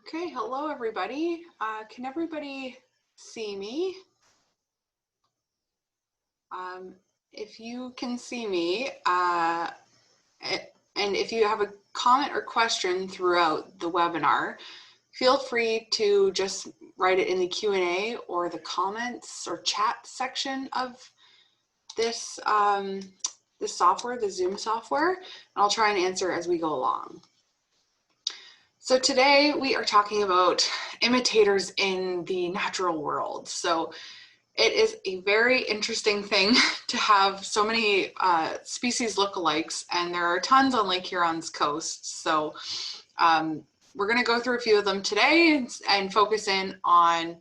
Okay, hello everybody. Can everybody see me? If you can see me, and if you have a comment or question throughout the webinar, feel free to just write it in the Q&A or the comments or chat section of this, this software, the Zoom software, and I'll try and answer as we go along. So today we are talking about imitators in the natural world. So it is a very interesting thing to have so many species lookalikes, and there are tons on Lake Huron's coast. So we're going to go through a few of them today and focus in on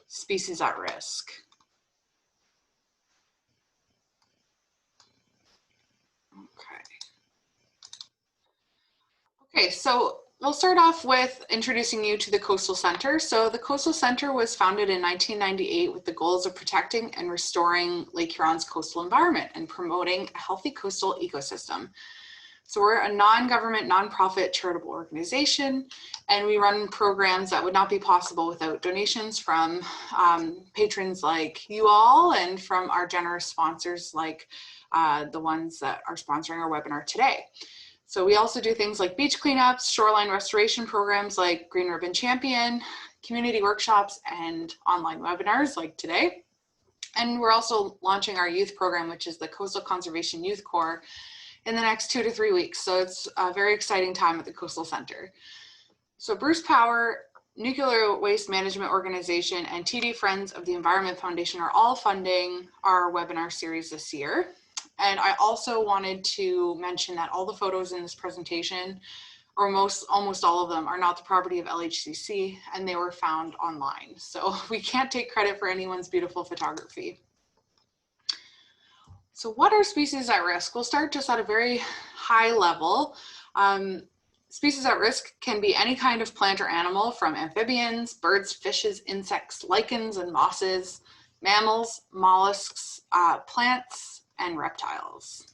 species at risk. Okay, so we'll start off with introducing you to the Coastal Center. So the Coastal Center was founded in 1998 with the goals of protecting and restoring Lake Huron's coastal environment and promoting a healthy coastal ecosystem. So we're a non-government, nonprofit charitable organization, and we run programs that would not be possible without donations from patrons like you all and from our generous sponsors like the ones that are sponsoring our webinar today. So we also do things like beach cleanups, shoreline restoration programs like Green Ribbon Champion, community workshops, and online webinars like today. And we're also launching our youth program, which is the Coastal Conservation Youth Corps, in the next 2 to 3 weeks. So it's a very exciting time at the Coastal Center. So Bruce Power, Nuclear Waste Management Organization, and TD Friends of the Environment Foundation are all funding our webinar series this year. And I also wanted to mention that all the photos in this presentation, or almost all of them, are not the property of LHCC, and they were found online. So we can't take credit for anyone's beautiful photography. So what are species at risk? We'll start just at a very high level. Species at risk can be any kind of plant or animal, from amphibians, birds, fishes, insects, lichens and mosses, mammals, mollusks, plants, and reptiles.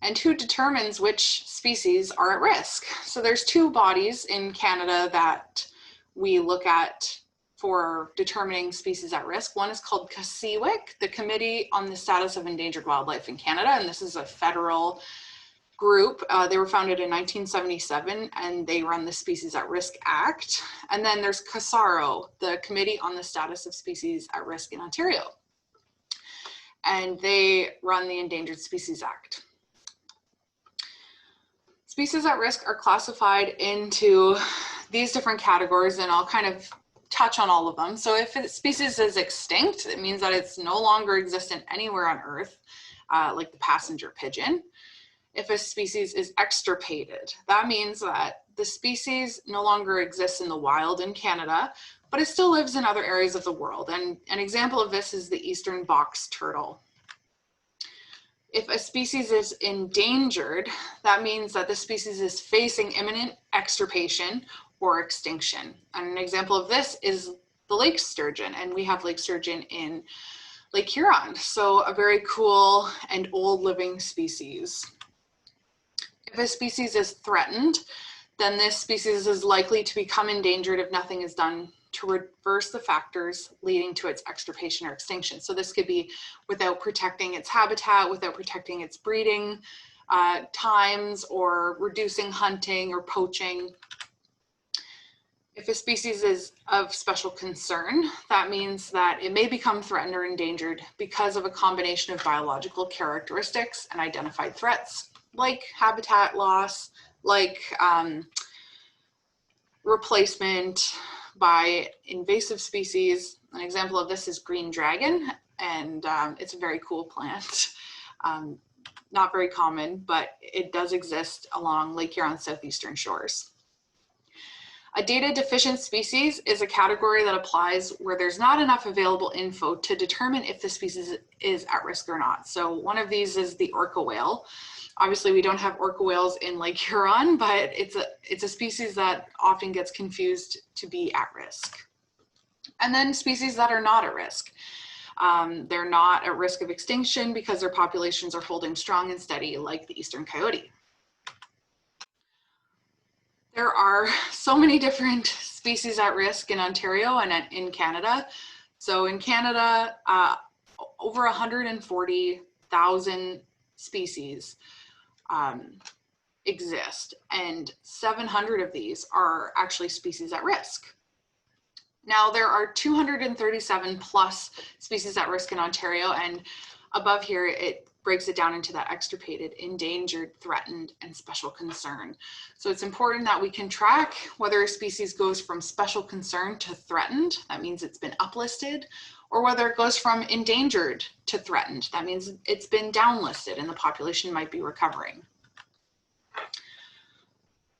And who determines which species are at risk? So there's 2 bodies in Canada that we look at for determining species at risk. One is called COYOTE, the Committee on the Status of Endangered Wildlife in Canada, and this is a federal group. They were founded in 1977, and they run the Species at Risk Act. And then there's CSIRO, the Committee on the Status of Species at Risk in Ontario, and they run the Endangered Species Act. Species at risk are classified into these different categories, and I'll kind of touch on all of them. So if a species is extinct, it means that it's no longer existent anywhere on Earth, like the passenger pigeon. If a species is extirpated, that means that the species no longer exists in the wild in Canada, but it still lives in other areas of the world. And an example of this is the eastern box turtle. If a species is endangered, that means that the species is facing imminent extirpation or extinction. And an example of this is the lake sturgeon, and we have lake sturgeon in Lake Huron. So a very cool and old living species. If a species is threatened, then this species is likely to become endangered if nothing is done to reverse the factors leading to its extirpation or extinction. So this could be without protecting its habitat, without protecting its breeding times, or reducing hunting or poaching. If a species is of special concern, that means that it may become threatened or endangered because of a combination of biological characteristics and identified threats, like habitat loss, like replacement by invasive species. An example of this is green dragon, and it's a very cool plant. Not very common, but it does exist along Lake Huron's southeastern shores. A data deficient species is a category that applies where there's not enough available info to determine if the species is at risk or not. So one of these is the orca whale. Obviously, we don't have orca whales in Lake Huron, but it's a species that often gets confused to be at risk. And then species that are not at risk. They're not at risk of extinction because their populations are holding strong and steady, like the eastern coyote. There are so many different species at risk in Ontario and in Canada. So in Canada, over 140,000 species exist, and 700 of these are actually species at risk. Now there are 237 plus species at risk in Ontario, and above here it breaks it down into that extirpated, endangered, threatened, and special concern. So it's important that we can track whether a species goes from special concern to threatened, that means it's been uplisted, or whether it goes from endangered to threatened, that means it's been downlisted and the population might be recovering.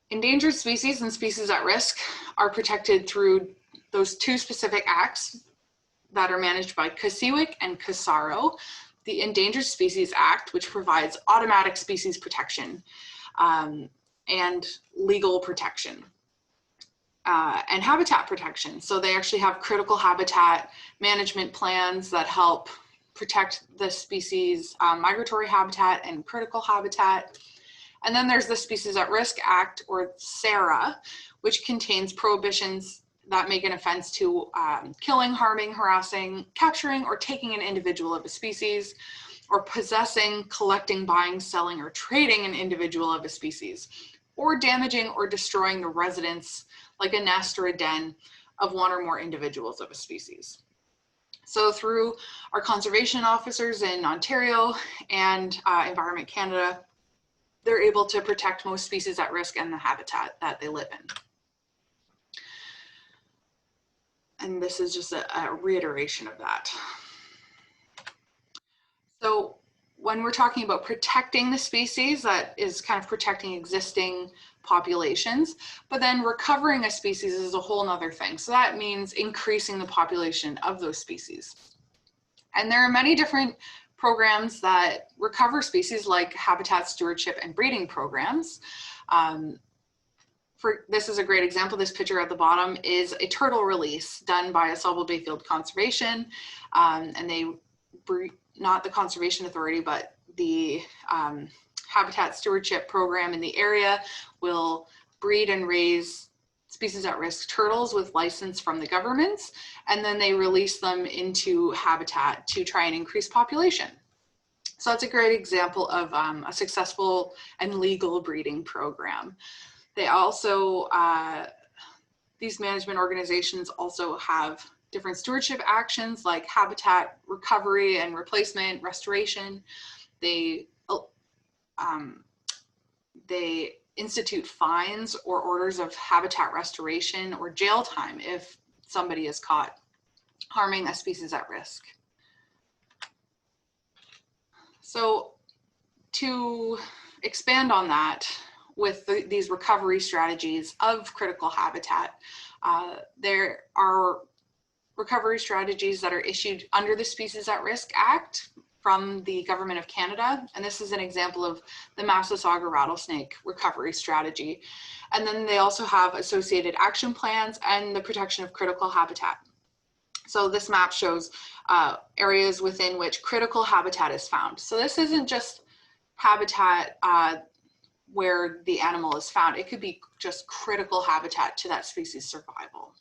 Endangered species and species at risk are protected through those two specific acts that are managed by COYOTE and CSARO. The Endangered Species Act, which provides automatic species protection and legal protection and habitat protection. So they actually have critical habitat management plans that help protect the species migratory habitat and critical habitat. And then there's the Species at Risk Act, or SARA, which contains prohibitions that make an offense to killing, harming, harassing, capturing, or taking an individual of a species, or possessing, collecting, buying, selling, or trading an individual of a species, or damaging or destroying the residence, like a nest or a den, of one or more individuals of a species. So through our conservation officers in Ontario and Environment Canada, they're able to protect most species at risk and the habitat that they live in. And this is just a reiteration of that. So when we're talking about protecting the species, that is kind of protecting existing populations, but then recovering a species is a whole nother thing. So that means increasing the population of those species. And there are many different programs that recover species, like habitat stewardship and breeding programs. This is a great example. This picture at the bottom is a turtle release done by Asable Bayfield Conservation, and they not the Conservation Authority, but the habitat stewardship program in the area will breed and raise species at risk turtles with license from the governments, and then they release them into habitat to try and increase population. So that's a great example of a successful and legal breeding program. They also, these management organizations also have different stewardship actions like habitat recovery and replacement, restoration. They institute fines or orders of habitat restoration or jail time if somebody is caught harming a species at risk. So to expand on that, with these recovery strategies of critical habitat, there are recovery strategies that are issued under the Species at Risk Act from the Government of Canada. And this is an example of the Massasauga rattlesnake recovery strategy. And then they also have associated action plans and the protection of critical habitat. So this map shows areas within which critical habitat is found. So this isn't just habitat where the animal is found. It could be just critical habitat to that species' survival.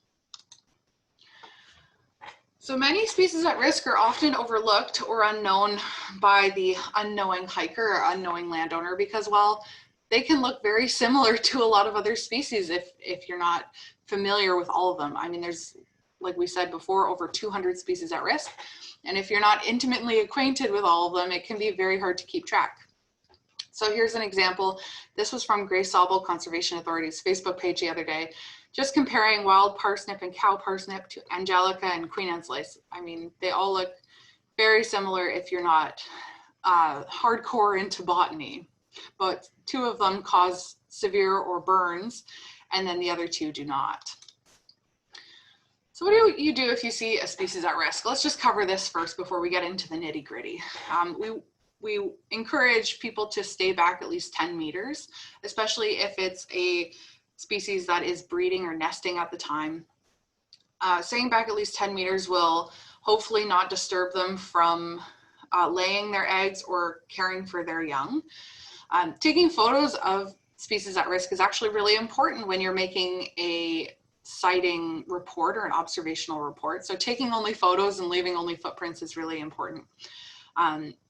So many species at risk are often overlooked or unknown by the unknowing hiker or unknowing landowner because, well, they can look very similar to a lot of other species if you're not familiar with all of them. I mean, there's, like we said before, over 200 species at risk. And if you're not intimately acquainted with all of them, it can be very hard to keep track. So here's an example. This was from Grace Sawbull Conservation Authority's Facebook page the other day, just comparing wild parsnip and cow parsnip to Angelica and Queen Anne's lace. I mean, they all look very similar if you're not hardcore into botany, but two of them cause severe or burns, and then the other two do not. So what do you do if you see a species at risk? Let's just cover this first before we get into the nitty gritty. We encourage people to stay back at least 10 meters, especially if it's a species that is breeding or nesting at the time. Staying back at least 10 meters will hopefully not disturb them from laying their eggs or caring for their young. Taking photos of species at risk is actually really important when you're making a sighting report or an observational report. So taking only photos and leaving only footprints is really important.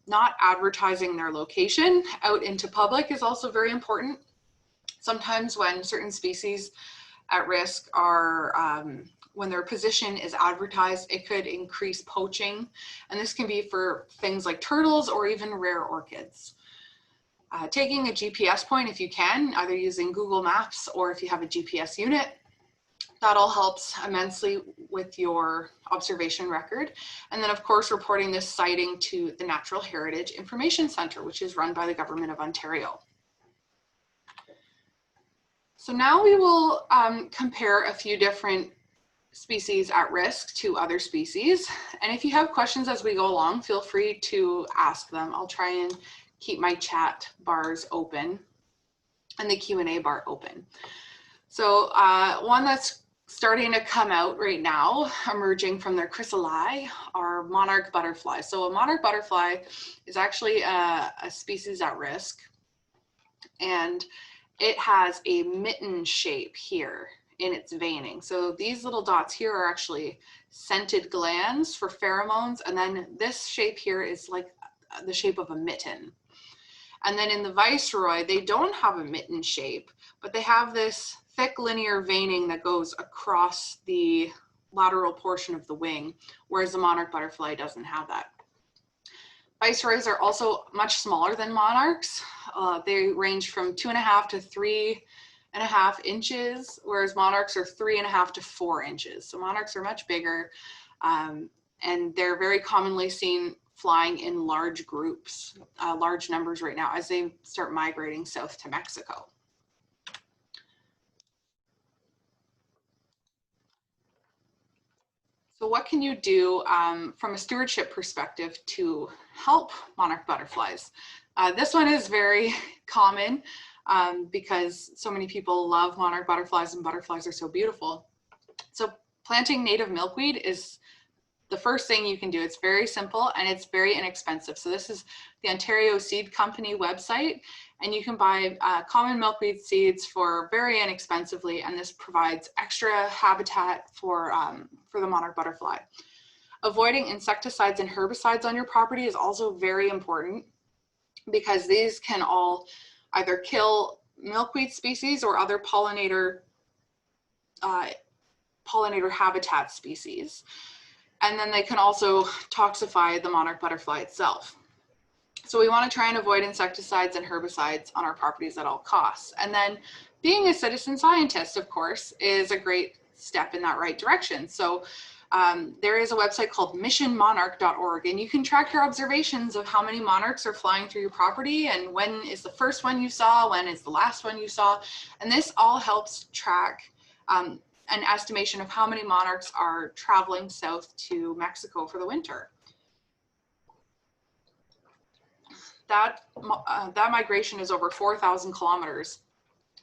Not advertising their location out into public is also very important. Sometimes when certain species at risk are, when their position is advertised, it could increase poaching. And this can be for things like turtles or even rare orchids. Taking a GPS point if you can, either using Google Maps or if you have a GPS unit, that all helps immensely with your observation record. And then of course, reporting this sighting to the Natural Heritage Information Centre, which is run by the Government of Ontario. So now we will compare a few different species at risk to other species. And if you have questions as we go along, feel free to ask them. I'll try and keep my chat bars open and the Q&A bar open. So one that's starting to come out right now, emerging from their chrysalis, are monarch butterflies. So a monarch butterfly is actually a species at risk, and it has a mitten shape here in its veining. So these little dots here are actually scented glands for pheromones, and then this shape here is like the shape of a mitten. And then in the Viceroy, they don't have a mitten shape, but they have this thick linear veining that goes across the lateral portion of the wing, whereas the monarch butterfly doesn't have that. Viceroys are also much smaller than monarchs. They range from 2.5 to 3.5 inches, whereas monarchs are 3.5 to 4 inches. So monarchs are much bigger, and they're very commonly seen flying in large groups, large numbers right now as they start migrating south to Mexico. So what can you do from a stewardship perspective to help monarch butterflies? This one is very common because so many people love monarch butterflies and butterflies are so beautiful. So planting native milkweed is the first thing you can do. It's very simple and it's very inexpensive. So this is the Ontario Seed Company website, and you can buy common milkweed seeds for very inexpensively, and this provides extra habitat for the monarch butterfly. Avoiding insecticides and herbicides on your property is also very important because these can all either kill milkweed species or other pollinator habitat species. And then they can also toxify the monarch butterfly itself. So we want to try and avoid insecticides and herbicides on our properties at all costs. And then being a citizen scientist, of course, is a great step in that right direction. So there is a website called missionmonarch.org, and you can track your observations of how many monarchs are flying through your property and when is the first one you saw, when is the last one you saw. And this all helps track an estimation of how many monarchs are traveling south to Mexico for the winter. That migration is over 4,000 kilometers.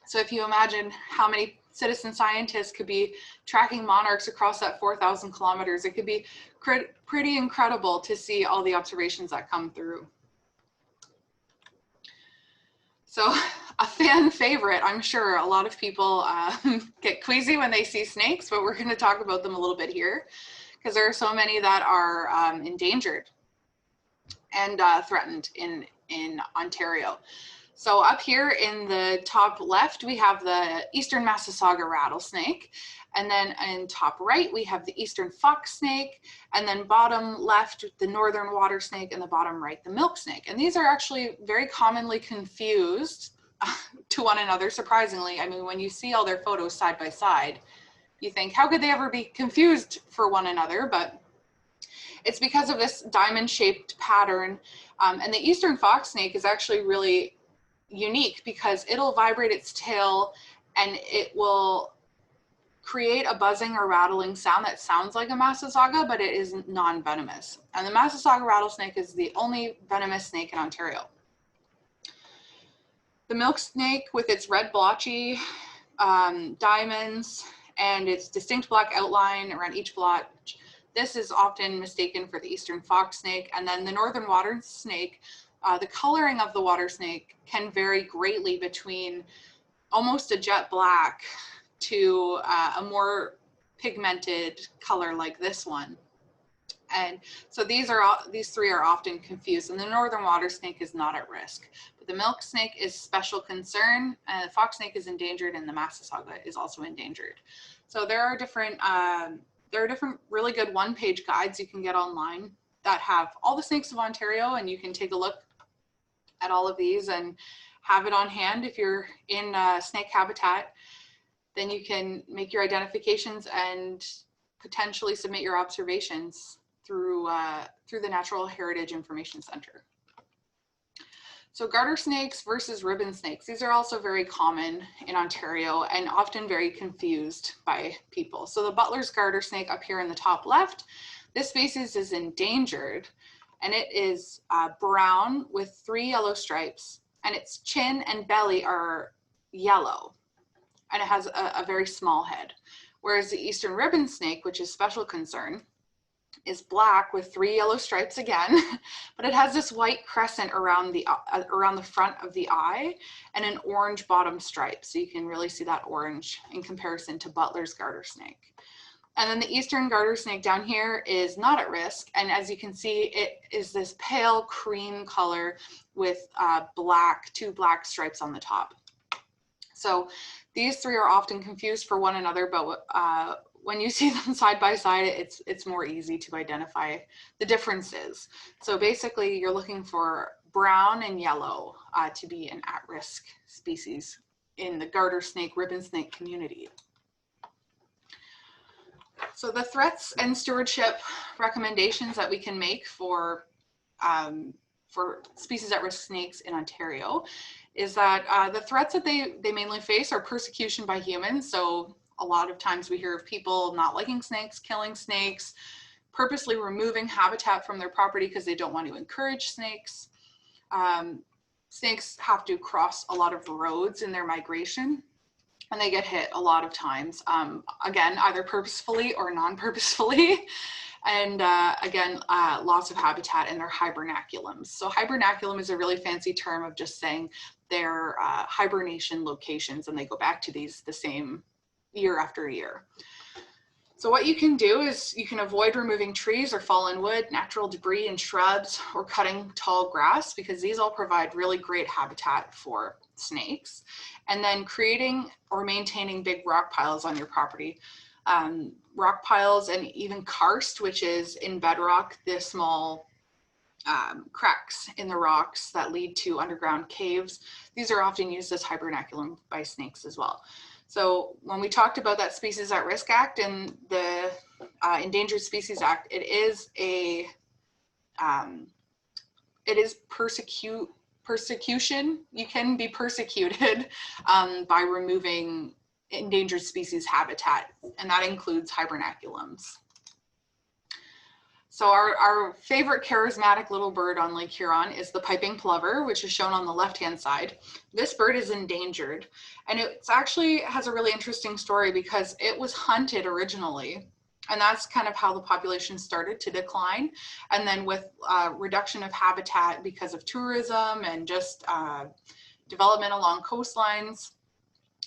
So if you imagine how many citizen scientists could be tracking monarchs across that 4,000 kilometers, it could be pretty incredible to see all the observations that come through. So a fan favorite, I'm sure a lot of people get queasy when they see snakes, but we're going to talk about them a little bit here because there are so many that are endangered and threatened in Ontario. So up here in the top left, we have the Eastern Massasauga rattlesnake. And then in top right, we have the Eastern fox snake. And then bottom left, the Northern water snake, and the bottom right, the milk snake. And these are actually very commonly confused to one another, surprisingly. I mean, when you see all their photos side by side, you think, how could they ever be confused for one another? But it's because of this diamond-shaped pattern. And the Eastern fox snake is actually really unique because it'll vibrate its tail and it will create a buzzing or rattling sound that sounds like a Massasauga, but it is non-venomous. And the Massasauga rattlesnake is the only venomous snake in Ontario. The milk snake, with its red blotchy diamonds and its distinct black outline around each blotch, this is often mistaken for the Eastern fox snake. And then the Northern water snake, the coloring of the water snake can vary greatly between almost a jet black to a more pigmented color like this one. And so these three are often confused, and the northern water snake is not at risk. But the milk snake is special concern, and the fox snake is endangered, and the Massasauga is also endangered. So there are different really good one-page guides you can get online that have all the snakes of Ontario, and you can take a look at all of these and have it on hand. If you're in snake habitat, then you can make your identifications and potentially submit your observations through the Natural Heritage Information Center. So garter snakes versus ribbon snakes. These are also very common in Ontario and often very confused by people. So the Butler's garter snake up here in the top left, this species is endangered, and it is brown with 3 yellow stripes, and its chin and belly are yellow, and it has a very small head. Whereas the eastern ribbon snake, which is special concern, is black with 3 yellow stripes again, but it has this white crescent around the front of the eye and an orange bottom stripe. So you can really see that orange in comparison to Butler's garter snake. And then the eastern garter snake down here is not at risk. And as you can see, it is this pale cream color with 2 black stripes on the top. So these 3 are often confused for one another, but when you see them side by side, it's more easy to identify the differences. So basically you're looking for brown and yellow to be an at-risk species in the garter snake, ribbon snake community. So the threats and stewardship recommendations that we can make for species at-risk snakes in Ontario is that the threats that they mainly face are persecution by humans. So a lot of times we hear of people not liking snakes, killing snakes, purposely removing habitat from their property because they don't want to encourage snakes. Snakes have to cross a lot of roads in their migration, and they get hit a lot of times, again, either purposefully or non-purposefully. And again, loss of habitat in their hibernaculums. So hibernaculum is a really fancy term of just saying their hibernation locations, and they go back to these the same year after year. So what you can do is you can avoid removing trees or fallen wood, natural debris and shrubs, or cutting tall grass, because these all provide really great habitat for snakes. And then creating or maintaining big rock piles on your property. Rock piles and even karst, which is in bedrock, the small cracks in the rocks that lead to underground caves. These are often used as hibernaculum by snakes as well. So when we talked about that Species at Risk Act and the Endangered Species Act, it is persecution. You can be persecuted by removing endangered species habitat, and that includes hibernaculums. So our favorite charismatic little bird on Lake Huron is the piping plover, which is shown on the left-hand side. This bird is endangered, and it actually has a really interesting story because it was hunted originally, and that's kind of how the population started to decline. And then with reduction of habitat because of tourism and just development along coastlines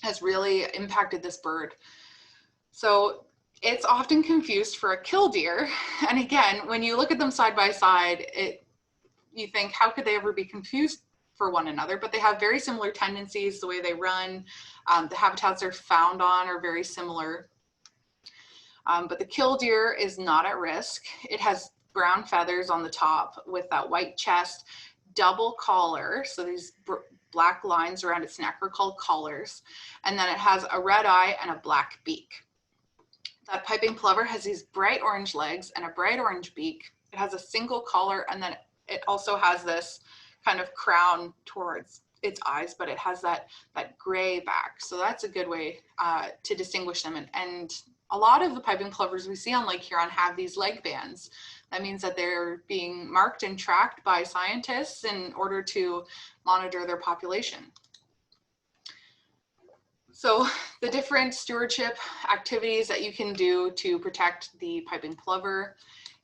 has really impacted this bird. So it's often confused for a killdeer. And again, when you look at them side by side, you think, how could they ever be confused for one another? But they have very similar tendencies, the way they run, the habitats they're found on are very similar. But the killdeer is not at risk. It has brown feathers on the top with that white chest, double collar. So these black lines around its neck are called collars. And then it has a red eye and a black beak. That piping plover has these bright orange legs and a bright orange beak. It has a single collar, and then it also has this kind of crown towards its eyes, but it has that gray back. So that's a good way to distinguish them. And a lot of the piping plovers we see on Lake Huron have these leg bands. That means that they're being marked and tracked by scientists in order to monitor their population. So the different stewardship activities that you can do to protect the piping plover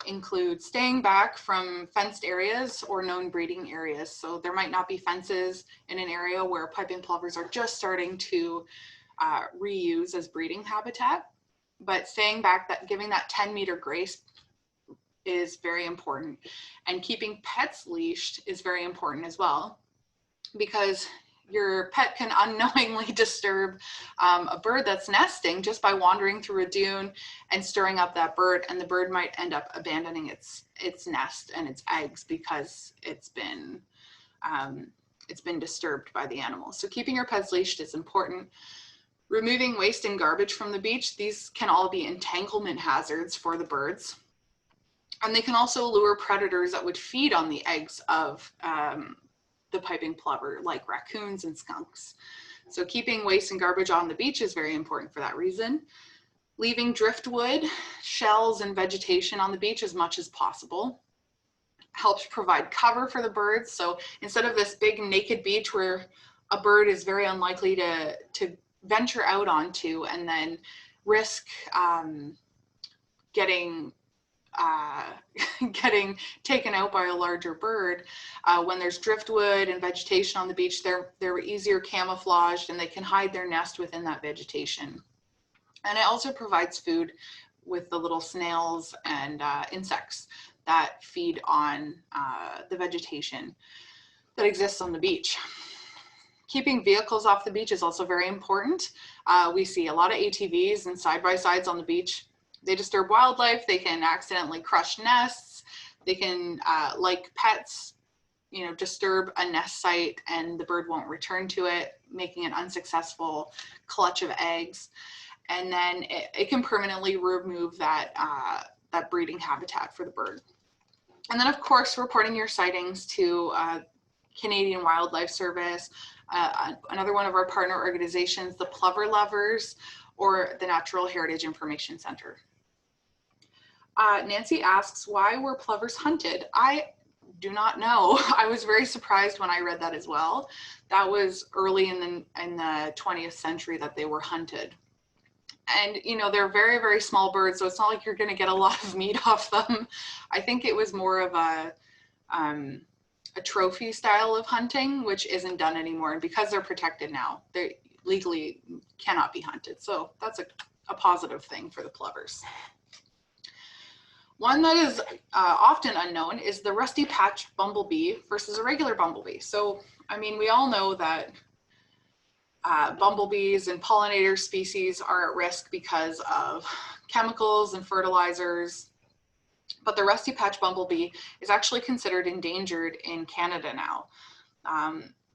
include staying back from fenced areas or known breeding areas. So there might not be fences in an area where piping plovers are just starting to reuse as breeding habitat, but staying back, giving that 10-meter grace is very important. And keeping pets leashed is very important as well, because your pet can unknowingly disturb a bird that's nesting just by wandering through a dune and stirring up that bird, and the bird might end up abandoning its nest and its eggs because it's been disturbed by the animal. So keeping your pets leashed is important. Removing waste and garbage from the beach. These can all be entanglement hazards for the birds. And they can also lure predators that would feed on the eggs of the piping plover, like raccoons and skunks. So keeping waste and garbage on the beach is very important for that reason. Leaving driftwood, shells, and vegetation on the beach as much as possible helps provide cover for the birds. So instead of this big naked beach where a bird is very unlikely to venture out onto and then risk getting taken out by a larger bird, when there's driftwood and vegetation on the beach, they're easier camouflaged and they can hide their nest within that vegetation. And it also provides food with the little snails and insects that feed on the vegetation that exists on the beach. Keeping vehicles off the beach is also very important. We see a lot of ATVs and side-by-sides on the beach. They disturb wildlife. They can accidentally crush nests. They can, like pets, disturb a nest site and the bird won't return to it, making an unsuccessful clutch of eggs. And then it can permanently remove that breeding habitat for the bird. And then of course, reporting your sightings to Canadian Wildlife Service, another one of our partner organizations, the Plover Lovers, or the Natural Heritage Information Center. Nancy asks, why were plovers hunted? I do not know. I was very surprised when I read that as well. That was early in the 20th century that they were hunted. And they're very, very small birds, so it's not like you're going to get a lot of meat off them. I think it was more of a trophy style of hunting, which isn't done anymore. And because they're protected now, they legally cannot be hunted. So that's a positive thing for the plovers. One that is often unknown is the rusty patch bumblebee versus a regular bumblebee. So, I mean, we all know that bumblebees and pollinator species are at risk because of chemicals and fertilizers, but the rusty patch bumblebee is actually considered endangered in Canada now.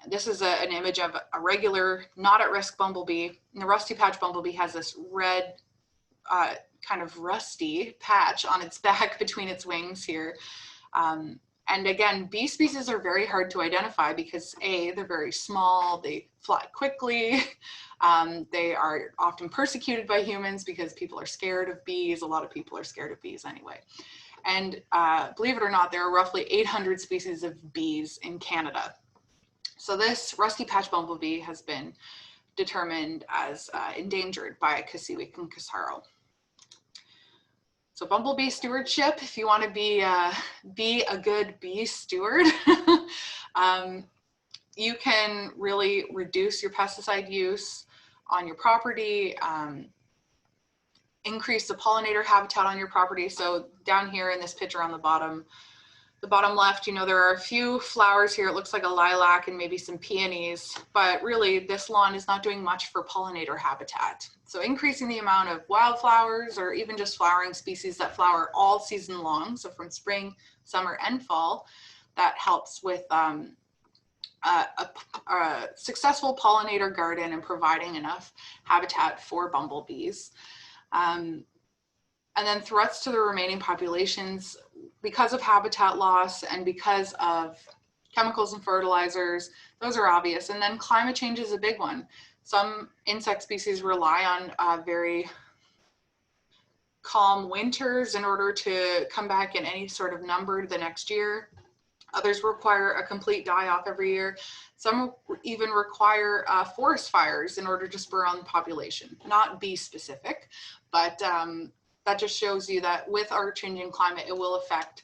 This is an image of a regular, not at risk bumblebee. And the rusty patch bumblebee has this red, kind of rusty patch on its back between its wings here. And again, bee species are very hard to identify because A, they're very small, they fly quickly, they are often persecuted by humans because people are scared of bees. A lot of people are scared of bees anyway. And believe it or not, there are roughly 800 species of bees in Canada. So this rusty patch bumblebee has been determined as endangered by Kasiwik and Kasaro. So bumblebee stewardship, if you want to be a good bee steward, you can really reduce your pesticide use on your property, increase the pollinator habitat on your property. So down here in this picture on the bottom left, there are a few flowers here. It looks like a lilac and maybe some peonies, but really this lawn is not doing much for pollinator habitat. So increasing the amount of wildflowers or even just flowering species that flower all season long, so from spring, summer, and fall, that helps with a successful pollinator garden and providing enough habitat for bumblebees. And then threats to the remaining populations because of habitat loss and because of chemicals and fertilizers, those are obvious. And then climate change is a big one. Some insect species rely on very calm winters in order to come back in any sort of number the next year. Others require a complete die-off every year. Some even require forest fires in order to spur on the population. Not bee specific, but that just shows you that with our changing climate, it will affect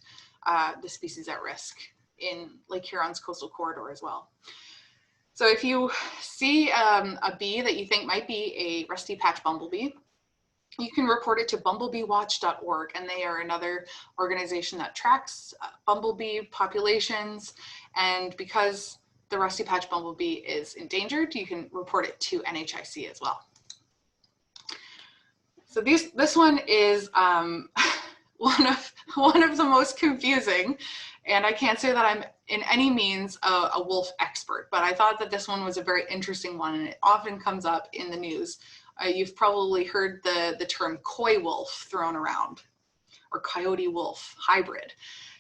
the species at risk in Lake Huron's coastal corridor as well. So if you see a bee that you think might be a rusty patch bumblebee, you can report it to bumblebeewatch.org, and they are another organization that tracks bumblebee populations. And because the rusty patch bumblebee is endangered, you can report it to NHIC as well. So this one is one of the most confusing, and I can't say that I'm in any means a wolf expert, but I thought that this one was a very interesting one, and it often comes up in the news. You've probably heard the term coy wolf thrown around, or coyote wolf hybrid.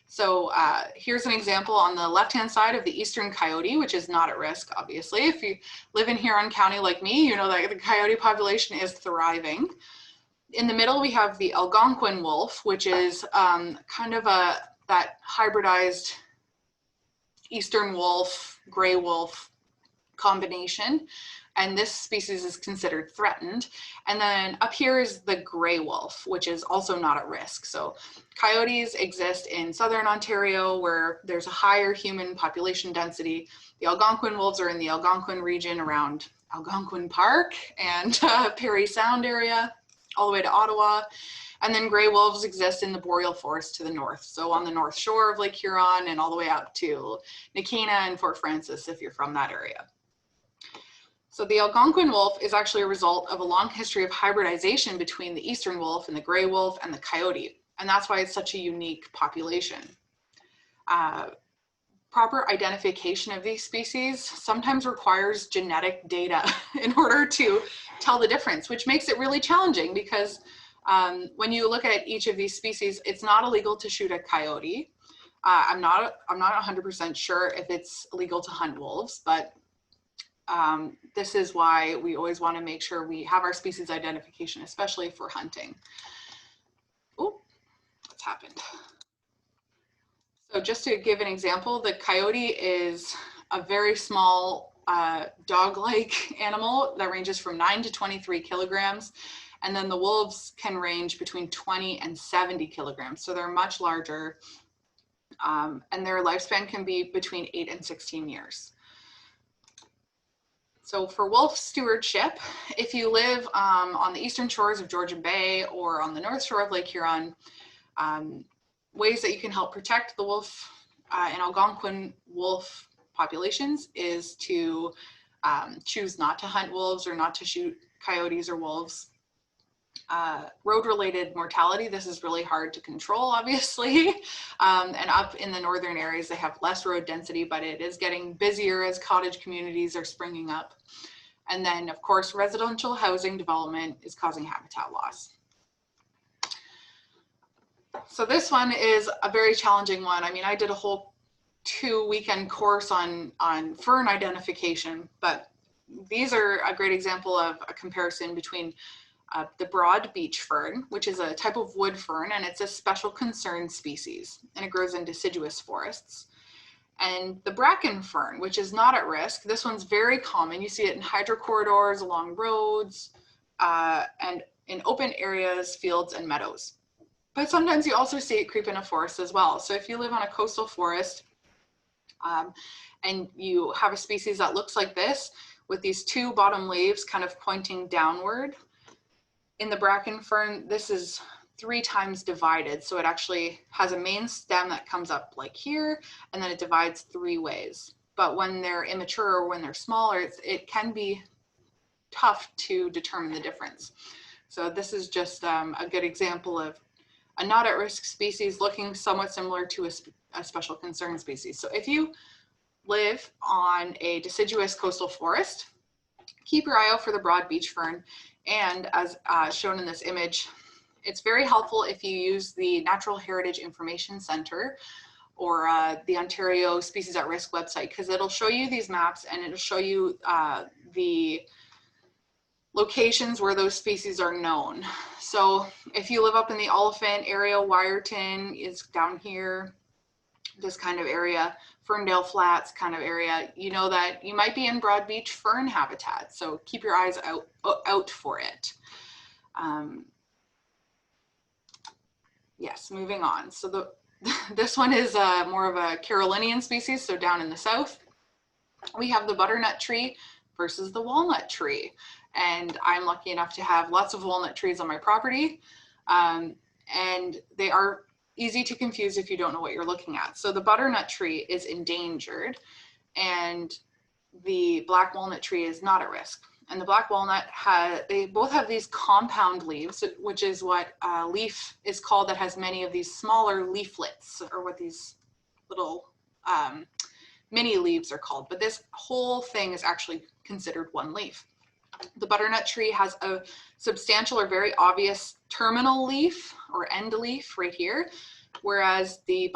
So here's an example on the left-hand side of the eastern coyote, which is not at risk, obviously. If you live in Huron County like me, you know that the coyote population is thriving. In the middle, we have the ALGONQUIN wolf, which is kind of that hybridized eastern wolf, gray wolf combination. And this species is considered threatened. And then up here is the gray wolf, which is also not at risk. So coyotes exist in southern Ontario where there's a higher human population density. The Algonquin wolves are in the Algonquin region around Algonquin Park and Parry Sound area, all the way to Ottawa. And then gray wolves exist in the boreal forest to the north. So on the north shore of Lake Huron and all the way up to Nakina and Fort Francis if you're from that area. So the Algonquin wolf is actually a result of a long history of hybridization between the eastern wolf and the gray wolf and the coyote. And that's why it's such a unique population. Proper identification of these species sometimes requires genetic data in order to tell the difference, which makes it really challenging because when you look at each of these species, it's not illegal to shoot a coyote. I'm not 100% sure if it's illegal to hunt wolves, but this is why we always want to make sure we have our species identification, especially for hunting. Oh, what's happened? So just to give an example, the coyote is a very small dog-like animal that ranges from 9 to 23 kilograms. And then the wolves can range between 20 and 70 kilograms. So they're much larger, and their lifespan can be between 8 and 16 years. So for wolf stewardship, if you live on the eastern shores of Georgian Bay or on the north shore of Lake Huron, ways that you can help protect the wolf and Algonquin wolf populations is to choose not to hunt wolves or not to shoot coyotes or wolves. Road-related mortality, this is really hard to control, obviously. And up in the northern areas, they have less road density, but it is getting busier as cottage communities are springing up. And then, of course, residential housing development is causing habitat loss. So this one is a very challenging one. I mean, I did a whole 2-weekend course on fern identification, but these are a great example of a comparison between the broad beech fern, which is a type of wood fern, and it's a special concern species, and it grows in deciduous forests. And the bracken fern, which is not at risk, this one's very common. You see it in hydrocorridors, along roads, and in open areas, fields, and meadows. But sometimes you also see it creep in a forest as well. So if you live on a coastal forest and you have a species that looks like this, with these 2 bottom leaves kind of pointing downward, in the bracken fern, this is 3 times divided. So it actually has a main stem that comes up like here, and then it divides 3 ways. But when they're immature or when they're smaller, it can be tough to determine the difference. So this is just a good example of a not at risk species looking somewhat similar to a special concern species. So if you live on a deciduous coastal forest, keep your eye out for the broad beech fern. And as shown in this image, it's very helpful if you use the Natural Heritage Information Center or the Ontario Species at Risk website, because it'll show you these maps and it'll show you the locations where those species are known. So if you live up in the Oliphant area, Wyerton is down here, this kind of area, Ferndale Flats kind of area, you know that you might be in broad beech fern habitat. So keep your eyes out for it. Yes, moving on. So this one is more of a Carolinian species, so down in the south. We have the butternut tree versus the walnut tree. And I'm lucky enough to have lots of walnut trees on my property. And they are easy to confuse if you don't know what you're looking at. So the butternut tree is endangered and the black walnut tree is not at risk. And the black walnut, they both have these compound leaves, which is what a leaf is called, that has many of these smaller leaflets, or what these little mini leaves are called. But this whole thing is actually considered one leaf. The butternut tree has a substantial or very obvious terminal leaf or end leaf right here, whereas the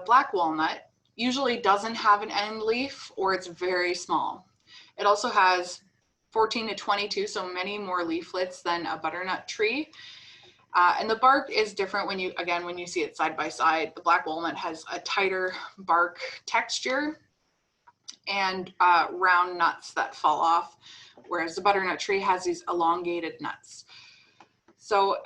black walnut usually doesn't have an end leaf, or it's very small. It also has 14 to 22, so many more leaflets than a butternut tree. And the bark is different when you see it side by side. The black walnut has a tighter bark texture and round nuts that fall off, whereas the butternut tree has these elongated nuts. So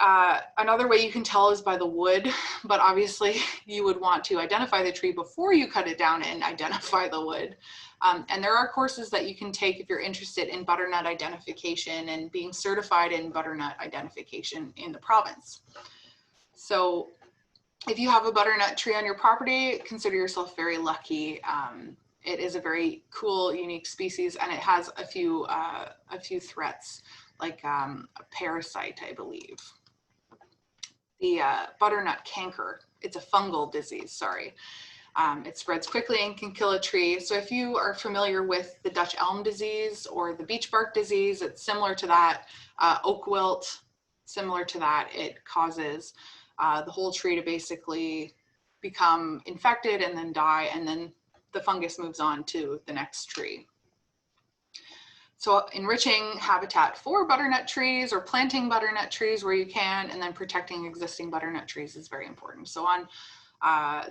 another way you can tell is by the wood, but obviously you would want to identify the tree before you cut it down and identify the wood. And there are courses that you can take if you're interested in butternut identification and being certified in butternut identification in the province. So if you have a butternut tree on your property, consider yourself very lucky. It is a very cool, unique species, and it has a few threats, like a parasite, I believe. The butternut canker, it's a fungal disease, sorry. It spreads quickly and can kill a tree. So if you are familiar with the Dutch elm disease or the beech bark disease, it's similar to that. Oak wilt, similar to that. It causes the whole tree to basically become infected and then die, and then the fungus moves on to the next tree. So enriching habitat for butternut trees, or planting butternut trees where you can, and then protecting existing butternut trees is very important. So on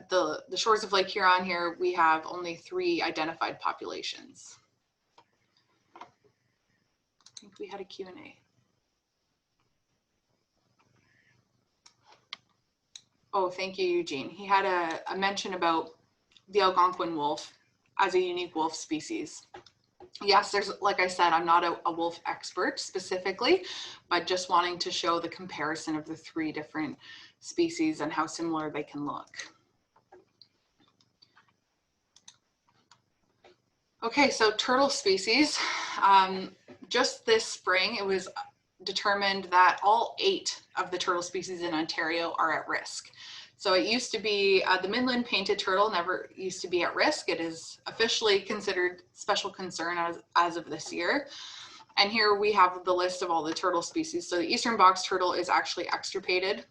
the shores of Lake Huron here, we have only 3 identified populations. I think we had a Q&A. Oh, thank you, Eugene. He had a mention about the Algonquin wolf as a unique wolf species. Yes, there's, like I said, I'm not a wolf expert specifically, but just wanting to show the comparison of the 3 different species and how similar they can look. Okay, so turtle species. Just this spring, it was determined that all 8 of the turtle species in Ontario are at risk. So it used to be the Midland painted turtle never used to be at risk. It is officially considered special concern as of this year. And here we have the list of all the turtle species. So the eastern box turtle is actually extirpated,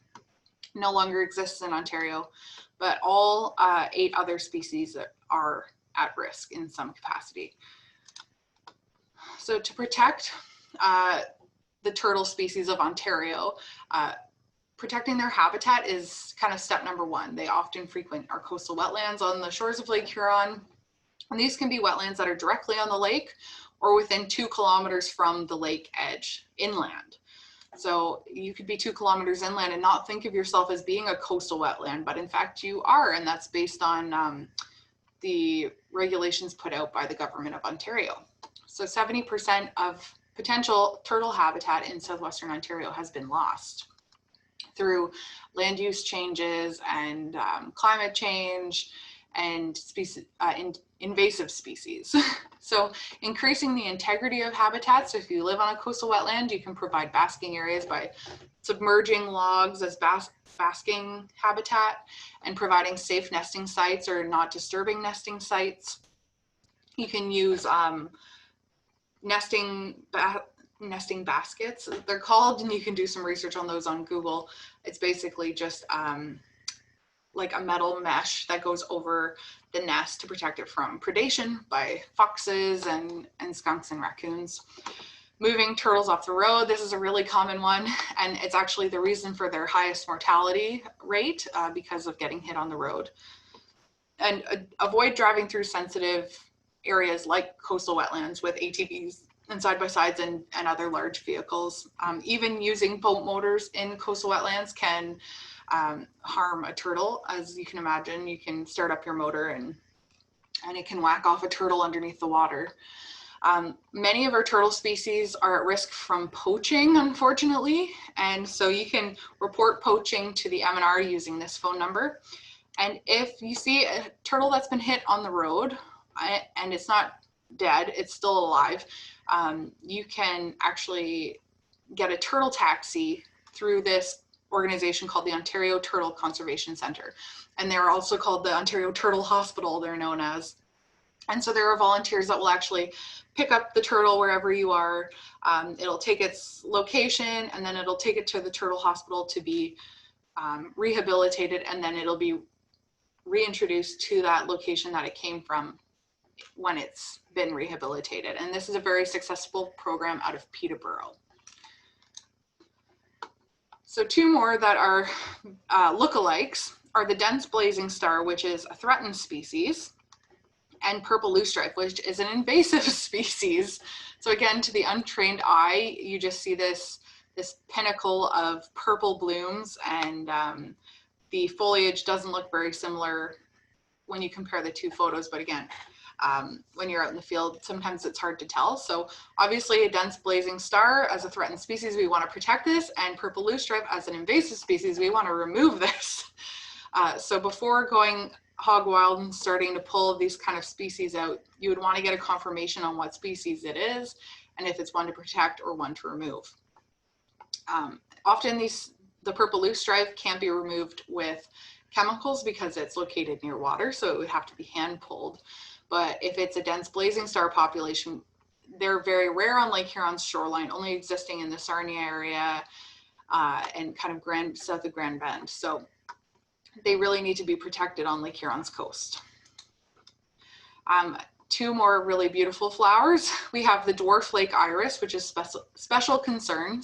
no longer exists in Ontario, but all 8 other species are at risk in some capacity. So to protect the turtle species of Ontario, protecting their habitat is kind of step number 1. They often frequent our coastal wetlands on the shores of Lake Huron. And these can be wetlands that are directly on the lake or within 2 kilometers from the lake edge inland. So you could be 2 kilometers inland and not think of yourself as being a coastal wetland, but in fact you are, and that's based on the regulations put out by the government of Ontario. So 70% of potential turtle habitat in southwestern Ontario has been lost through land use changes and climate change and invasive species. So increasing the integrity of habitats. So if you live on a coastal wetland, you can provide basking areas by submerging logs as basking habitat and providing safe nesting sites or not disturbing nesting sites. You can use nesting baskets, they're called, and you can do some research on those on Google. It's basically just like a metal mesh that goes over the nest to protect it from predation by foxes and skunks and raccoons. Moving turtles off the road, this is a really common one, and it's actually the reason for their highest mortality rate because of getting hit on the road. And avoid driving through sensitive areas like coastal wetlands with ATVs and side-by-sides and other large vehicles. Even using boat motors in coastal wetlands can harm a turtle. As you can imagine, you can start up your motor and it can whack off a turtle underneath the water. Many of our turtle species are at risk from poaching, unfortunately, and so you can report poaching to the MNR using this phone number. And if you see a turtle that's been hit on the road and it's not dead, it's still alive, you can actually get a turtle taxi through this organization called the Ontario Turtle Conservation Centre. And they're also called the Ontario Turtle Hospital, they're known as. And so there are volunteers that will actually pick up the turtle wherever you are. It'll take its location and then it'll take it to the turtle hospital to be rehabilitated, and then it'll be reintroduced to that location that it came from when it's been rehabilitated. And this is a very successful program out of Peterborough. So two more that are lookalikes are the dense blazing star, which is a threatened species, and purple loosestrife, which is an invasive species. So again, to the untrained eye, you just see this pinnacle of purple blooms, and the foliage doesn't look very similar when you compare the two photos, but again, when you're out in the field, sometimes it's hard to tell. So obviously a dense blazing star as a threatened species, we want to protect this, and purple loosestrife as an invasive species, we want to remove this. So before going hog wild and starting to pull these kind of species out, you would want to get a confirmation on what species it is and if it's one to protect or one to remove. Often the purple loosestrife can't be removed with chemicals because it's located near water, so it would have to be hand pulled. But if it's a dense blazing star population, they're very rare on Lake Huron's shoreline, only existing in the Sarnia area and kind of south of Grand Bend. So they really need to be protected on Lake Huron's coast. Two more really beautiful flowers. We have the dwarf lake iris, which is special concern,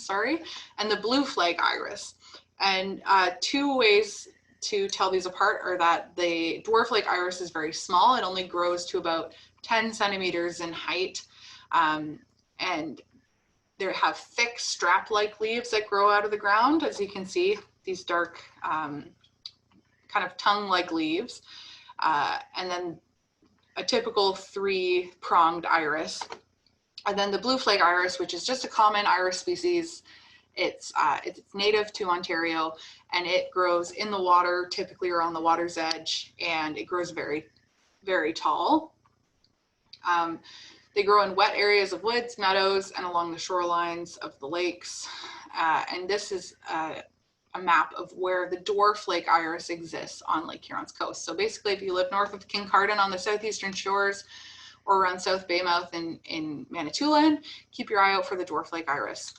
and the blue flag iris. And two ways to tell these apart are that the dwarf lake iris is very small. It only grows to about 10 centimeters in height. And they have thick strap-like leaves that grow out of the ground. As you can see, these dark kind of tongue-like leaves. And then a typical three-pronged iris. And then the blue flag iris, which is just a common iris species. It's native to Ontario, and it grows in the water, typically around the water's edge, and it grows very, very tall. They grow in wet areas of woods, meadows, and along the shorelines of the lakes. And this is a map of where the dwarf lake iris exists on Lake Huron's coast. So basically, if you live north of Kincardine on the southeastern shores or around South Baymouth in Manitoulin, keep your eye out for the dwarf lake iris.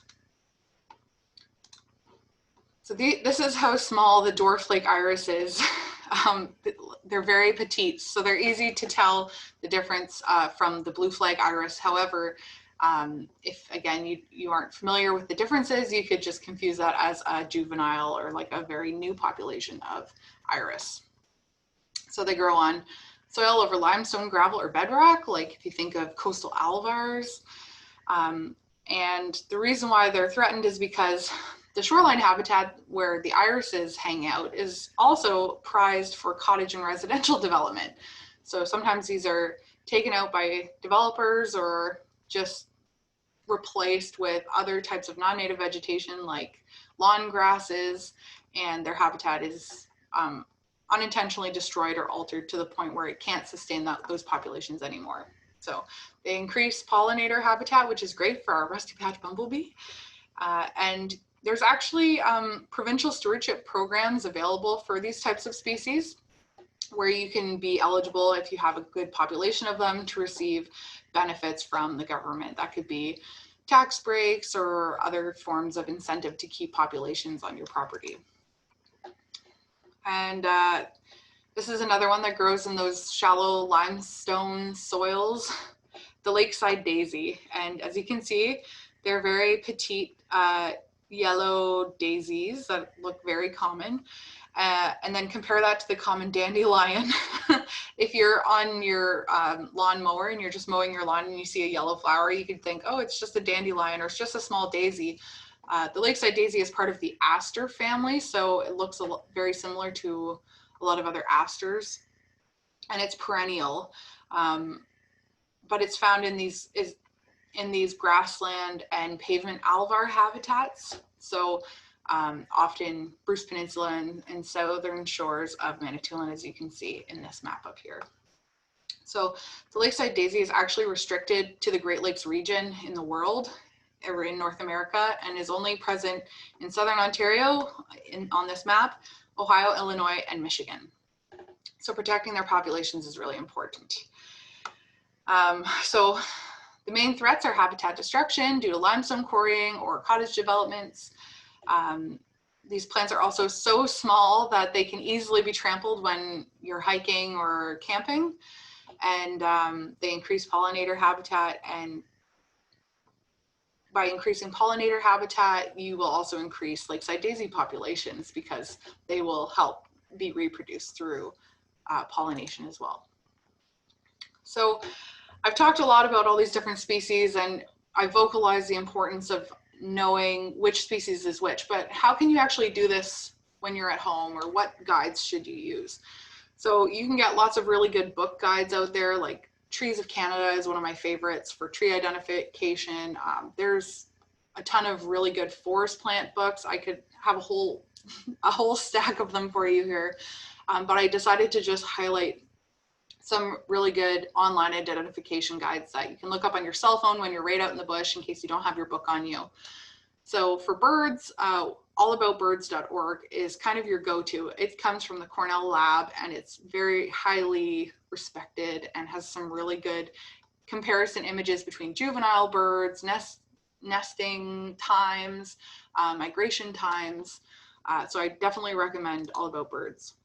So this is how small the dwarf lake iris is. They're very petite, so they're easy to tell the difference from the blue flag iris. However, if again you aren't familiar with the differences, you could just confuse that as a juvenile or like a very new population of iris. So they grow on soil over limestone, gravel, or bedrock, like if you think of coastal alvars. And the reason why they're threatened is because the shoreline habitat where the irises hang out is also prized for cottage and residential development. So sometimes these are taken out by developers or just replaced with other types of non-native vegetation like lawn grasses, and their habitat is unintentionally destroyed or altered to the point where it can't sustain those populations anymore. So they increase pollinator habitat, which is great for our rusty patch bumblebee. And there's actually provincial stewardship programs available for these types of species where you can be eligible if you have a good population of them to receive benefits from the government. That could be tax breaks or other forms of incentive to keep populations on your property. And this is another one that grows in those shallow limestone soils, the lakeside daisy. And as you can see, they're very petite yellow daisies that look very common. And then compare that to the common dandelion. If you're on your lawn mower and you're just mowing your lawn and you see a yellow flower, you could think, oh, it's just a dandelion or it's just a small daisy. The lakeside daisy is part of the aster family, so it looks very similar to a lot of other asters, and it's perennial, but it's found in these grassland and pavement alvar habitats. So often Bruce Peninsula and southern shores of Manitoulin, as you can see in this map up here. So the lakeside daisy is actually restricted to the Great Lakes region in the world, or in North America, and is only present in southern Ontario on this map, Ohio, Illinois, and Michigan. So protecting their populations is really important. So the main threats are habitat destruction due to limestone quarrying or cottage developments. These plants are also so small that they can easily be trampled when you're hiking or camping, and they increase pollinator habitat, and by increasing pollinator habitat, you will also increase lakeside daisy populations because they will help be reproduced through pollination as well. So I've talked a lot about all these different species, and I vocalized the importance of knowing which species is which, but how can you actually do this when you're at home, or what guides should you use? So you can get lots of really good book guides out there, like Trees of Canada is one of my favorites for tree identification. There's a ton of really good forest plant books. I could have a whole stack of them for you here, but I decided to just highlight some really good online identification guides that you can look up on your cell phone when you're right out in the bush in case you don't have your book on you. So for birds, allaboutbirds.org is kind of your go-to. It comes from the Cornell lab, and it's very highly respected and has some really good comparison images between juvenile birds, nesting times, migration times. So I definitely recommend All About Birds.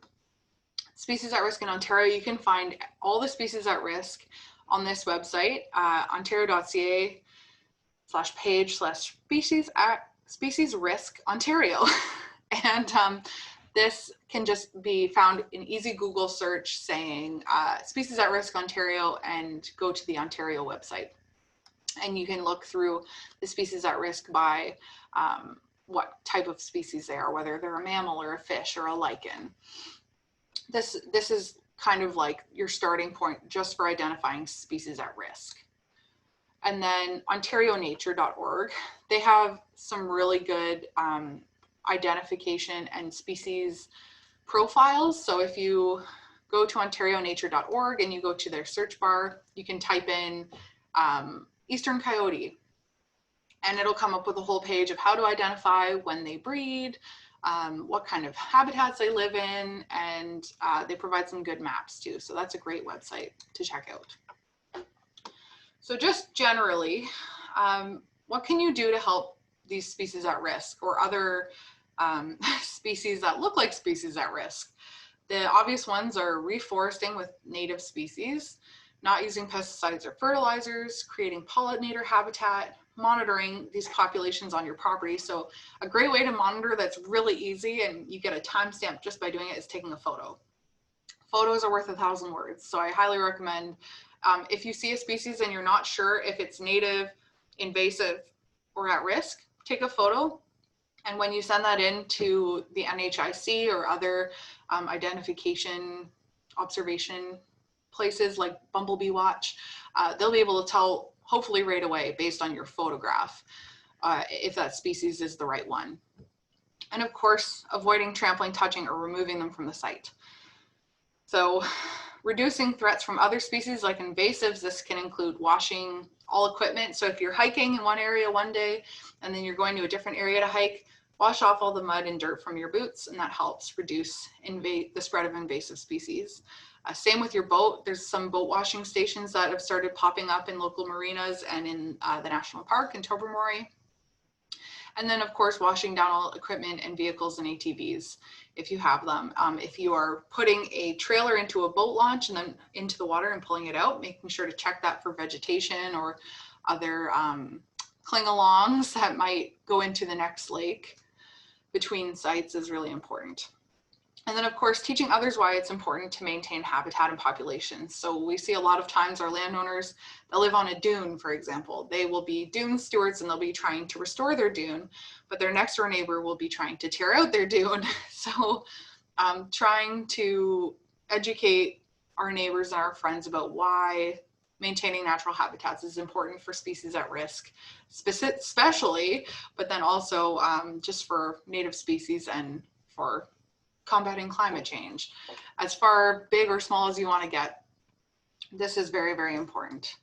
Species at risk in Ontario, you can find all the species at risk on this website, ontario.ca/page/species risk Ontario. And this can just be found in easy Google search saying species at risk Ontario, and go to the Ontario website. And you can look through the species at risk by what type of species they are, whether they're a mammal or a fish or a lichen. This is kind of like your starting point just for identifying species at risk. And then ontarionature.org, they have some really good identification and species profiles. So if you go to ontarionature.org and you go to their search bar, you can type in eastern coyote, and it'll come up with a whole page of how to identify when they breed, what kind of habitats they live in, and they provide some good maps too. So that's a great website to check out. So just generally, what can you do to help these species at risk, or other species that look like species at risk? The obvious ones are reforesting with native species, not using pesticides or fertilizers, creating pollinator habitat, monitoring these populations on your property. So a great way to monitor that's really easy, and you get a timestamp just by doing it, is taking a photo. Photos are worth 1,000 words. So I highly recommend, if you see a species and you're not sure if it's native, invasive, or at risk, take a photo. And when you send that in to the NHIC or other identification observation places like Bumblebee Watch, they'll be able to tell, hopefully right away, based on your photograph, if that species is the right one. And of course, avoiding trampling, touching, or removing them from the site. So reducing threats from other species like invasives, this can include washing all equipment. So if you're hiking in one area one day and then you're going to a different area to hike, wash off all the mud and dirt from your boots, and that helps reduce the spread of invasive species. Same with your boat. There's some boat washing stations that have started popping up in local marinas and in the national park in Tobermory. And then of course, washing down all equipment and vehicles and ATVs if you have them. If you are putting a trailer into a boat launch and then into the water and pulling it out, making sure to check that for vegetation or other cling-alongs that might go into the next lake between sites is really important. And then of course, teaching others why it's important to maintain habitat and populations. So we see a lot of times our landowners that live on a dune, for example, they will be dune stewards and they'll be trying to restore their dune, but their next door neighbor will be trying to tear out their dune. So trying to educate our neighbors and our friends about why maintaining natural habitats is important for species at risk, especially, but then also just for native species and for combating climate change. As far big or small as you want to get, this is very, very important.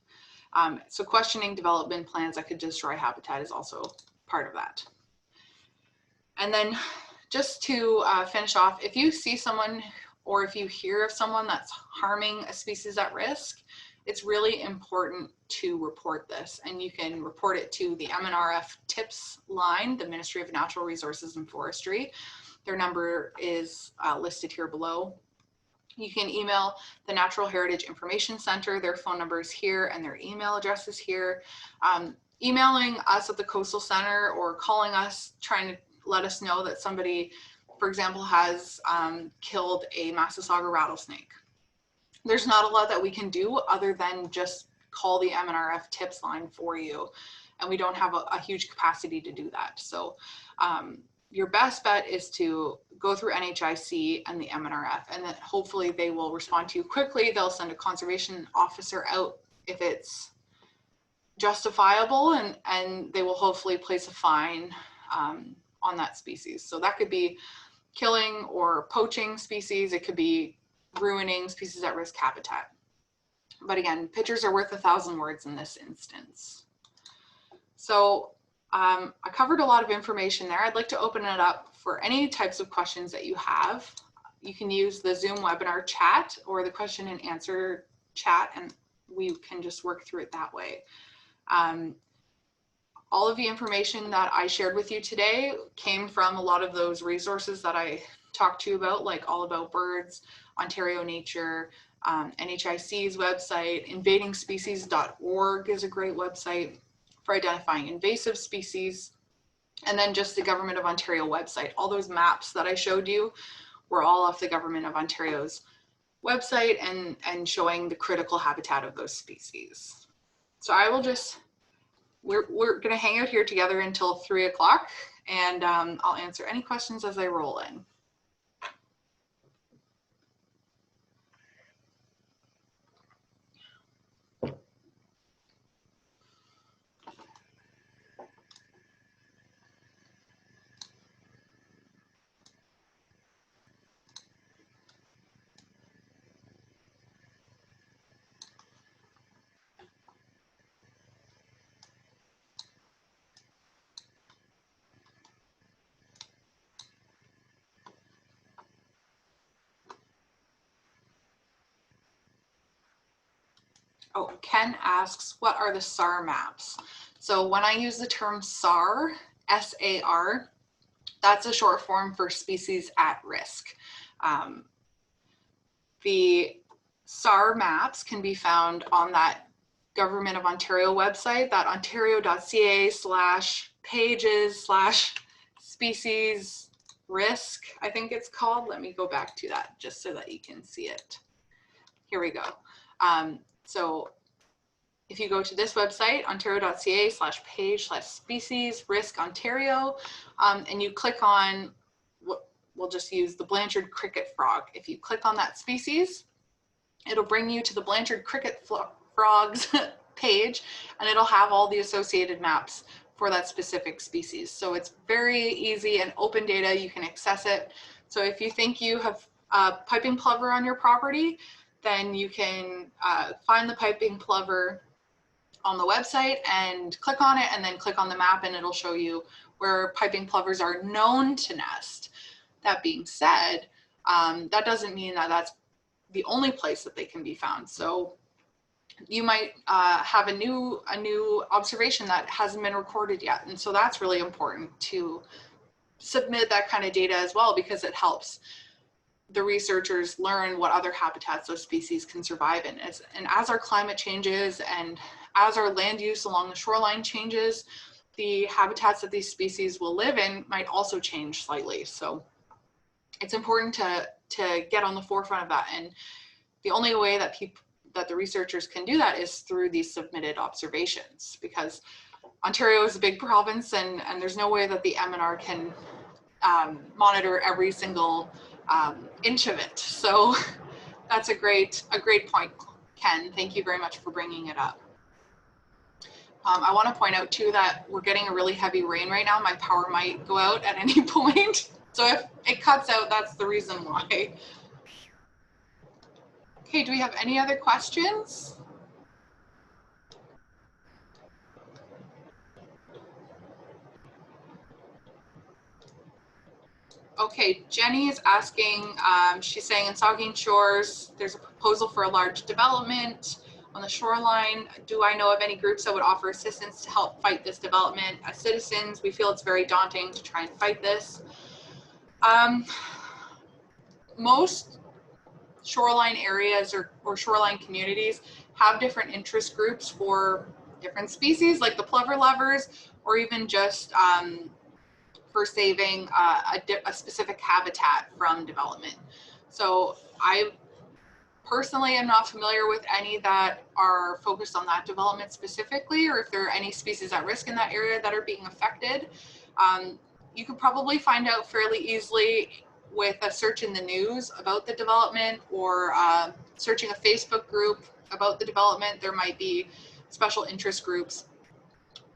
So questioning development plans that could destroy habitat is also part of that. And then just to finish off, if you see someone or if you hear of someone that's harming a species at risk, it's really important to report this, and you can report it to the MNRF TIPS line, the Ministry of Natural Resources and Forestry. Their number is listed here below. You can email the Natural Heritage Information Center. Their phone number is here and their email address is here. Emailing us at the Coastal Center or calling us trying to let us know that somebody, for example, has killed a Massasauga rattlesnake. There's not a lot that we can do other than just call the MNRF TIPS line for you. And we don't have a huge capacity to do that. So your best bet is to go through NHIC and the MNRF, and then hopefully they will respond to you quickly. They'll send a conservation officer out if it's justifiable, and they will hopefully place a fine on that species. So that could be killing or poaching species. It could be ruining species at risk habitat. But again, pictures are worth 1,000 words in this instance. So I covered a lot of information there. I'd like to open it up for any types of questions that you have. You can use the Zoom webinar chat or the question and answer chat, and we can just work through it that way. All of the information that I shared with you today came from a lot of those resources that I talked to you about, like All About Birds, Ontario Nature, NHIC's website, invadingspecies.org is a great website for identifying invasive species, and then just the Government of Ontario website. All those maps that I showed you were all off the Government of Ontario's website and showing the critical habitat of those species. So I will just, we're gonna hang out here together until 3 o'clock, and I'll answer any questions as I roll in. Oh, Ken asks, what are the SAR maps? So when I use the term SAR, S-A-R, that's a short form for species at risk. The SAR maps can be found on that Government of Ontario website, that ontario.ca/pages/species risk, I think it's called. Let me go back to that just so that you can see it. Here we go. So if you go to this website, ontario.ca/page/species risk Ontario, and you click on, we'll just use the Blanchard cricket frog. If you click on that species, it'll bring you to the Blanchard cricket frogs page, and it'll have all the associated maps for that specific species. So it's very easy and open data, you can access it. So if you think you have piping plover on your property, then you can find the piping plover on the website and click on it, and then click on the map, and it'll show you where piping plovers are known to nest. That being said, that doesn't mean that that's the only place that they can be found. So you might have a new observation that hasn't been recorded yet, and so that's really important to submit that kind of data as well, because it helps the researchers learn what other habitats those species can survive in. And as our climate changes and as our land use along the shoreline changes, the habitats that these species will live in might also change slightly. So it's important to get on the forefront of that. And the only way that the researchers can do that is through these submitted observations, because Ontario is a big province, and there's no way that the MNR can monitor every single inch of it. So that's a great point, Ken. Thank you very much for bringing it up. I want to point out too that we're getting a really heavy rain right now. My power might go out at any point. So if it cuts out, that's the reason why. Okay, do we have any other questions? Okay, Jenny is asking, she's saying in Saugeen Shores, there's a proposal for a large development on the shoreline. Do I know of any groups that would offer assistance to help fight this development? As citizens, we feel it's very daunting to try and fight this. Most shoreline areas or shoreline communities have different interest groups for different species, like the plover lovers, or even just for saving a specific habitat from development. So I personally am not familiar with any that are focused on that development specifically, or if there are any species at risk in that area that are being affected. You could probably find out fairly easily with a search in the news about the development, or searching a Facebook group about the development. There might be special interest groups.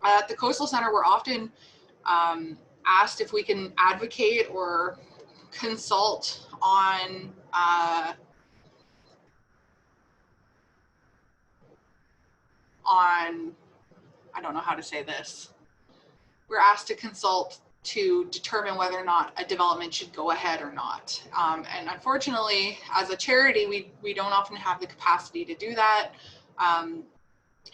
At the Coastal Center, we're often asked if we can advocate or consult on I don't know how to say this. We're asked to consult to determine whether or not a development should go ahead or not. And unfortunately, as a charity, we don't often have the capacity to do that.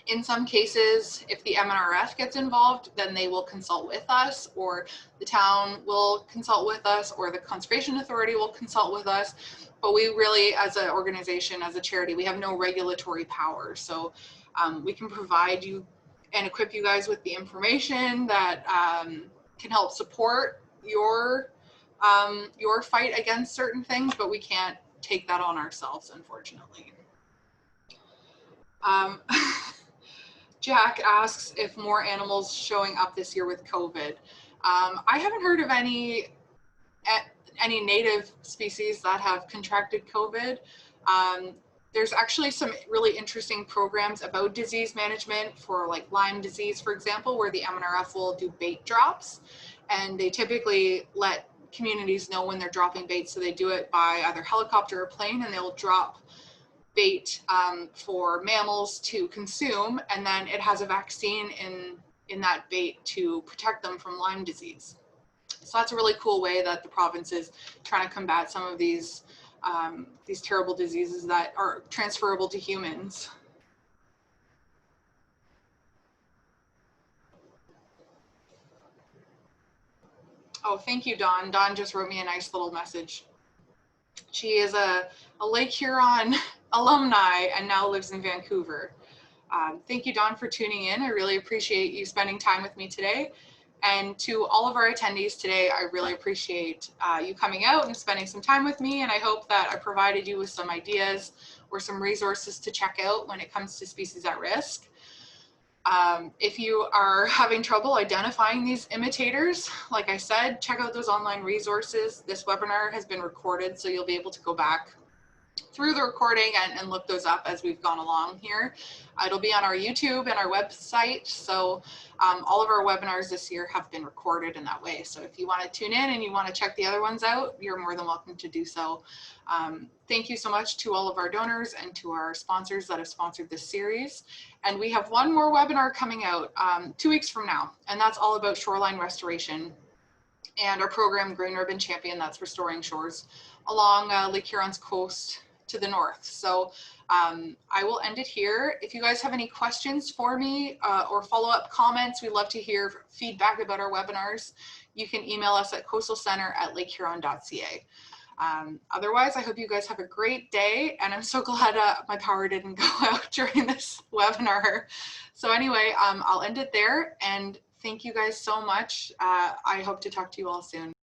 In some cases, if the MNRF gets involved, then they will consult with us, or the town will consult with us, or the Conservation Authority will consult with us. But we really, as an organization, as a charity, we have no regulatory power. So we can provide you and equip you guys with the information that can help support your fight against certain things, but we can't take that on ourselves, unfortunately. Jack asks if more animals showing up this year with COVID. I haven't heard of any native species that have contracted COVID. There's actually some really interesting programs about disease management for like Lyme disease, for example, where the MNRF will do bait drops, and they typically let communities know when they're dropping bait. So they do it by either helicopter or plane, and they'll drop bait for mammals to consume, and then it has a vaccine in that bait to protect them from Lyme disease. So that's a really cool way that the province is trying to combat some of these terrible diseases that are transferable to humans. Oh, thank you, Dawn. Dawn just wrote me a nice little message. She is a Lake Huron alumni and now lives in Vancouver. Thank you, Dawn, for tuning in. I really appreciate you spending time with me today. And to all of our attendees today, I really appreciate you coming out and spending some time with me. And I hope that I provided you with some ideas or some resources to check out when it comes to species at risk. If you are having trouble identifying these imitators, like I said, check out those online resources. This webinar has been recorded, so you'll be able to go back through the recording and look those up as we've gone along here. It'll be on our YouTube and our website. So all of our webinars this year have been recorded in that way. So if you want to tune in and you want to check the other ones out, you're more than welcome to do so. Thank you so much to all of our donors and to our sponsors that have sponsored this series. And we have one more webinar coming out 2 weeks from now, and that's all about shoreline restoration and our program Green Ribbon Champion, that's restoring shores along Lake Huron's coast to the north. So I will end it here. If you guys have any questions for me or follow-up comments, we'd love to hear feedback about our webinars. You can email us at coastalcenter@lakehuron.ca. Otherwise, I hope you guys have a great day, and I'm so glad my power didn't go out during this webinar. So anyway, I'll end it there, and thank you guys so much. I hope to talk to you all soon.